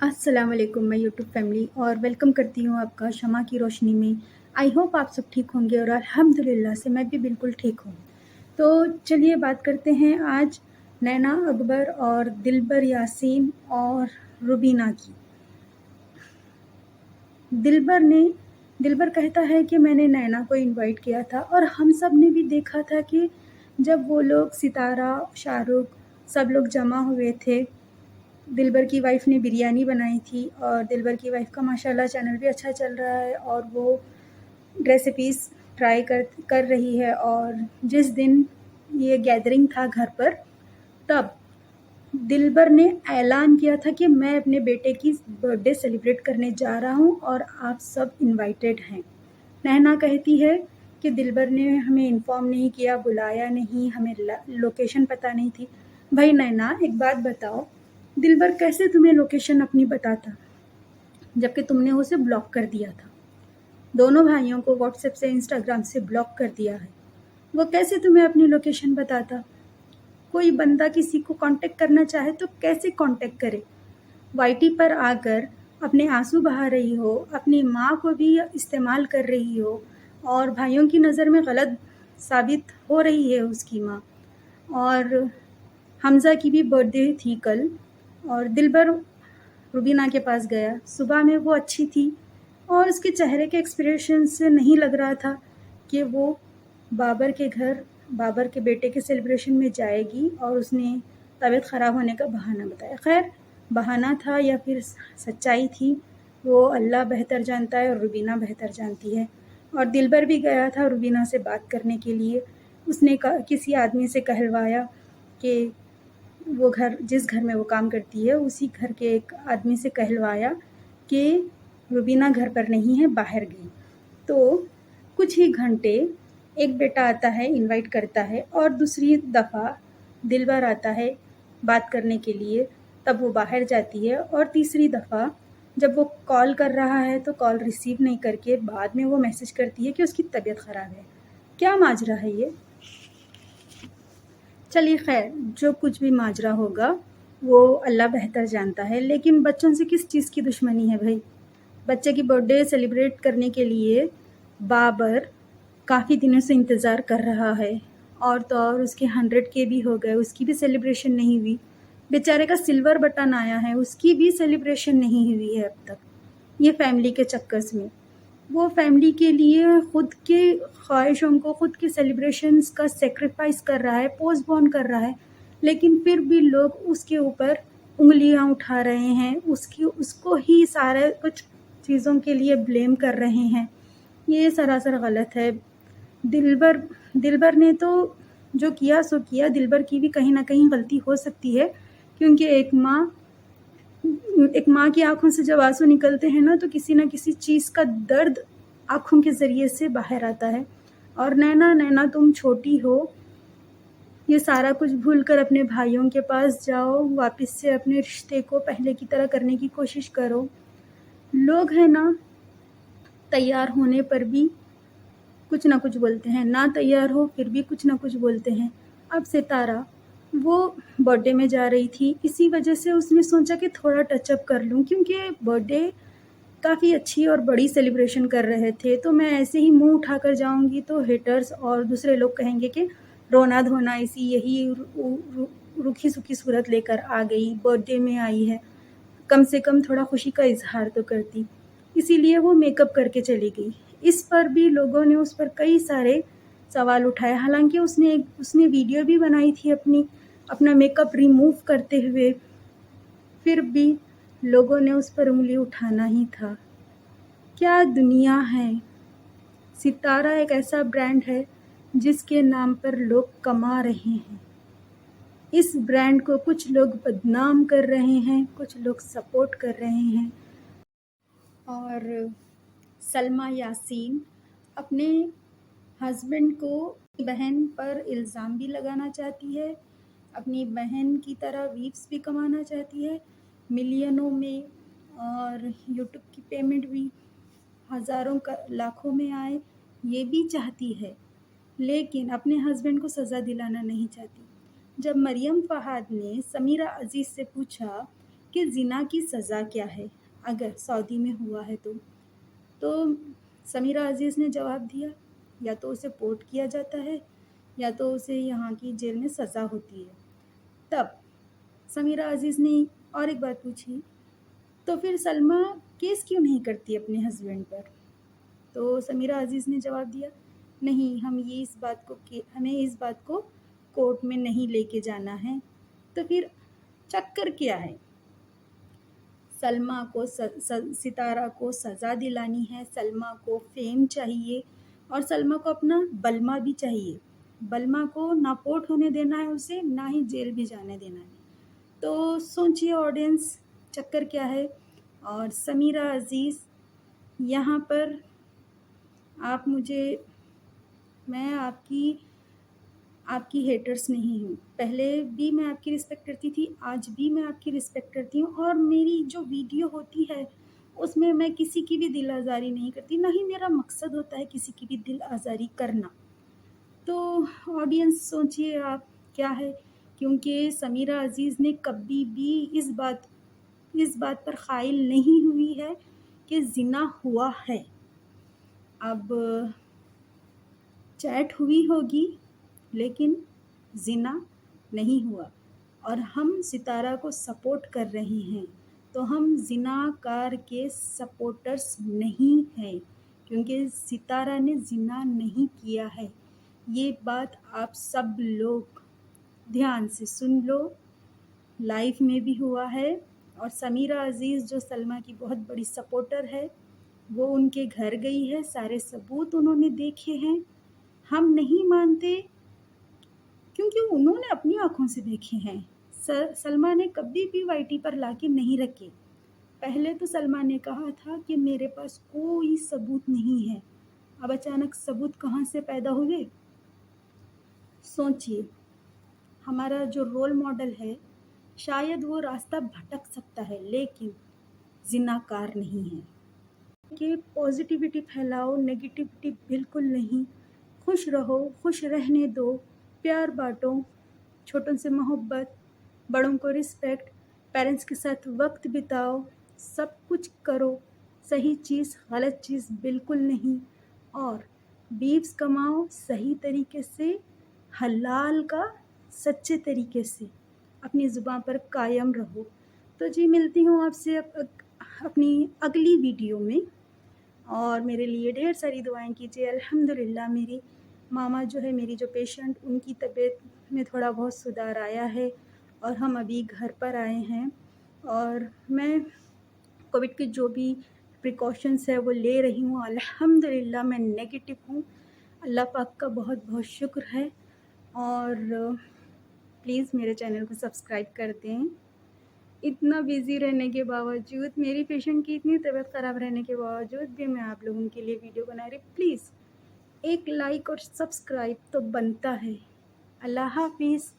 अस्सलाम वालेकुम मैं यूट्यूब फैमिली और वेलकम करती हूँ आपका शमा की रोशनी में। आई होप आप सब ठीक होंगे और अल्हम्दुलिल्लाह से मैं भी बिल्कुल ठीक हूँ। तो चलिए बात करते हैं आज नैना अकबर और दिलबर यासीन और रुबीना की। दिलबर कहता है कि मैंने नैना को इनवाइट किया था और हम सब ने भी देखा था कि जब वो लोग सितारा, शाहरुख सब लोग जमा हुए थे, दिलबर की वाइफ़ ने बिरयानी बनाई थी और दिलबर की वाइफ़ का माशाल्लाह चैनल भी अच्छा चल रहा है और वो रेसिपीज़ ट्राई कर रही है। और जिस दिन ये गैदरिंग था घर पर, तब दिलबर ने ऐलान किया था कि मैं अपने बेटे की बर्थडे सेलिब्रेट करने जा रहा हूँ और आप सब इनवाइटेड हैं। नैना कहती है कि दिलबर ने हमें इन्फॉर्म नहीं किया, बुलाया नहीं, हमें लोकेशन पता नहीं थी। भाई नैना एक बात बताओ, दिलबर कैसे तुम्हें लोकेशन अपनी बताता जबकि तुमने उसे ब्लॉक कर दिया था? दोनों भाइयों को व्हाट्सएप से, इंस्टाग्राम से ब्लॉक कर दिया है। वो कैसे तुम्हें अपनी लोकेशन बताता? कोई बंदा किसी को कांटेक्ट करना चाहे तो कैसे कांटेक्ट करे? वाईटी पर आकर अपने आंसू बहा रही हो, अपनी माँ को भी इस्तेमाल कर रही हो और भाइयों की नज़र में गलत साबित हो रही है उसकी माँ। और हमज़ा की भी बर्थडे थी कल और दिलबर रुबीना के पास गया। सुबह में वो अच्छी थी और उसके चेहरे के एक्सप्रेशन से नहीं लग रहा था कि वो बाबर के बेटे के सेलिब्रेशन में जाएगी और उसने तबीयत ख़राब होने का बहाना बताया। खैर, बहाना था या फिर सच्चाई थी, वो अल्लाह बेहतर जानता है और रुबीना बेहतर जानती है। और दिलबर भी गया था रुबीना से बात करने के लिए। उसने किसी आदमी से कहलवाया कि जिस घर में वो काम करती है उसी घर के एक आदमी से कहलवाया कि रुबीना घर पर नहीं है, बाहर गई। तो कुछ ही घंटे एक बेटा आता है, इनवाइट करता है और दूसरी दफ़ा दिलबर आता है बात करने के लिए, तब वो बाहर जाती है। और तीसरी दफ़ा जब वो कॉल कर रहा है तो कॉल रिसीव नहीं करके बाद में वो मैसेज करती है कि उसकी तबीयत ख़राब है। क्या माजरा है ये? चलिए खैर, जो कुछ भी माजरा होगा वो अल्लाह बेहतर जानता है, लेकिन बच्चों से किस चीज़ की दुश्मनी है भाई? बच्चे की बर्थडे सेलिब्रेट करने के लिए बाबर काफ़ी दिनों से इंतज़ार कर रहा है और तो और उसके 100 के भी हो गए, उसकी भी सेलिब्रेशन नहीं हुई। बेचारे का सिल्वर बटन आया है, उसकी भी सेलिब्रेशन नहीं हुई है अब तक। ये फैमिली के चक्कर्स में वो फैमिली के लिए ख़ुद के ख्वाहिशों को, ख़ुद के सेलिब्रेशंस का सेक्रीफाइस कर रहा है, पोस्टपोन कर रहा है, लेकिन फिर भी लोग उसके ऊपर उंगलियां उठा रहे हैं, उसको ही सारे कुछ चीज़ों के लिए ब्लेम कर रहे हैं। ये सरासर गलत है। दिलबर ने तो जो किया सो किया। दिलबर की भी कहीं ना कहीं गलती हो सकती है, क्योंकि एक माँ की आंखों से जब आंसू निकलते हैं ना, तो किसी न किसी चीज़ का दर्द आंखों के ज़रिए से बाहर आता है। और नैना तुम छोटी हो, ये सारा कुछ भूलकर अपने भाइयों के पास जाओ, वापस से अपने रिश्ते को पहले की तरह करने की कोशिश करो। लोग हैं ना, तैयार होने पर भी कुछ ना कुछ बोलते हैं, ना तैयार हो फिर भी कुछ ना कुछ बोलते हैं। अब सितारा वो बर्थडे में जा रही थी, इसी वजह से उसने सोचा कि थोड़ा टचअप कर लूँ, क्योंकि बर्थडे काफ़ी अच्छी और बड़ी सेलिब्रेशन कर रहे थे। तो मैं ऐसे ही मुंह उठाकर जाऊंगी तो हेटर्स और दूसरे लोग कहेंगे कि रोना धोना इसी यही रूखी सूखी सूरत लेकर आ गई, बर्थडे में आई है, कम से कम थोड़ा खुशी का इजहार तो करती। इसीलिए वो मेकअप करके चली गई। इस पर भी लोगों ने उस पर कई सारे सवाल उठाए। हालांकि उसने वीडियो भी बनाई थी अपना मेकअप रिमूव करते हुए, फिर भी लोगों ने उस पर उंगली उठाना ही था। क्या दुनिया है! सितारा एक ऐसा ब्रांड है जिसके नाम पर लोग कमा रहे हैं। इस ब्रांड को कुछ लोग बदनाम कर रहे हैं, कुछ लोग सपोर्ट कर रहे हैं। और सलमा यासीन अपने हस्बैंड को बहन पर इल्ज़ाम भी लगाना चाहती है, अपनी बहन की तरह व्यूज़ भी कमाना चाहती है मिलियनों में, और यूट्यूब की पेमेंट भी हज़ारों का लाखों में आए, ये भी चाहती है, लेकिन अपने हस्बैंड को सज़ा दिलाना नहीं चाहती। जब मरियम फ़हाद ने समीरा अज़ीज़ से पूछा کہ زنا کی سزا کیا ہے اگر سعودی میں ہوا ہے تو سمیرہ عزیز نے جواب دیا یا تو اسے پورٹ کیا جاتا ہے یا تو اسے یہاں کی جیل میں سزا ہوتی ہے۔ تب سمیرہ عزیز نے اور ایک بات پوچھی، تو پھر سلمیٰ کیس کیوں نہیں کرتی اپنے ہسبینڈ پر؟ تو سمیرہ عزیز نے جواب دیا، نہیں، ہمیں اس بات کو کورٹ میں نہیں لے کے جانا ہے۔ تو پھر چکر کیا ہے؟ سلمیٰ کو ستارہ کو سزا دلانی ہے، سلمیٰ کو فیم چاہیے اور سلمیٰ کو اپنا بلمہ بھی چاہیے۔ بلمہ کو نہ پورٹ ہونے دینا ہے اسے، نہ ہی جیل بھی جانے دینا ہے۔ تو سوچئے آڈینس چکر کیا ہے۔ اور سمیرہ عزیز یہاں پر میں آپ کی ہیٹرز نہیں ہوں، پہلے بھی میں آپ کی رسپیکٹ کرتی تھی، آج بھی میں آپ کی رسپیکٹ کرتی ہوں، اور میری جو ویڈیو ہوتی ہے اس میں میں کسی کی بھی دل آزاری نہیں کرتی، نہ ہی میرا مقصد ہوتا ہے کسی کی بھی دل آزاری کرنا۔ تو آڈینس سوچئے آپ کیا ہے، کیونکہ سمیرہ عزیز نے کبھی بھی اس بات پر قائل نہیں ہوئی ہے کہ زنا ہوا ہے۔ اب چیٹ ہوئی ہوگی لیکن زنا نہیں ہوا، اور ہم ستارہ کو سپورٹ کر رہے ہیں تو ہم زنا کار کے سپورٹرز نہیں ہیں، کیونکہ ستارہ نے زنا نہیں کیا ہے۔ یہ بات آپ سب لوگ دھیان سے سن لو، لائف میں بھی ہوا ہے، اور سمیرہ عزیز جو سلمیٰ کی بہت بڑی سپورٹر ہے، وہ ان کے گھر گئی ہے، سارے ثبوت انہوں نے دیکھے ہیں۔ ہم نہیں مانتے کیونکہ انہوں نے اپنی آنکھوں سے دیکھے ہیں۔ سلمیٰ نے کبھی بھی وائی ٹی پر لا کے نہیں رکھے۔ پہلے تو سلمیٰ نے کہا تھا کہ میرے پاس کوئی ثبوت نہیں ہے، اب اچانک ثبوت کہاں سے پیدا ہوئے؟ سوچئے، ہمارا جو رول ماڈل ہے شاید وہ راستہ بھٹک سکتا ہے لیکن زنا کار نہیں ہے۔ کہ پازیٹیوٹی پھیلاؤ، نیگیٹیوٹی بالکل نہیں، خوش رہو، خوش رہنے دو، پیار بانٹو، چھوٹوں سے محبت، بڑوں کو رسپیکٹ، پیرنٹس کے ساتھ وقت بتاؤ، سب کچھ کرو، صحیح چیز غلط چیز بالکل نہیں، اور بیوز کماؤ صحیح طریقے سے، حلال کا سچے طریقے سے، اپنی زبان پر قائم رہو۔ تو جی ملتی ہوں آپ سے اپنی اگلی ویڈیو میں، اور میرے لیے ڈھیر ساری دعائیں کیجیے۔ الحمدللہ میری ماما جو ہے، میری جو پیشنٹ، ان کی طبیعت میں تھوڑا بہت سدھار آیا ہے، اور ہم ابھی گھر پر آئے ہیں، اور میں کووڈ کے جو بھی پریکاشنس ہے وہ لے رہی ہوں۔ الحمدللہ میں نیگیٹو ہوں، اللہ پاک کا بہت بہت شکر ہے، اور پلیز میرے چینل کو سبسکرائب کر دیں۔ اتنا بیزی رہنے کے باوجود، میری پیشنٹ کی اتنی طبیعت خراب رہنے کے باوجود بھی میں آپ لوگوں کے لیے ویڈیو بنا رہی، پلیز ایک لائک اور سبسکرائب تو بنتا ہے۔ اللہ حافظ۔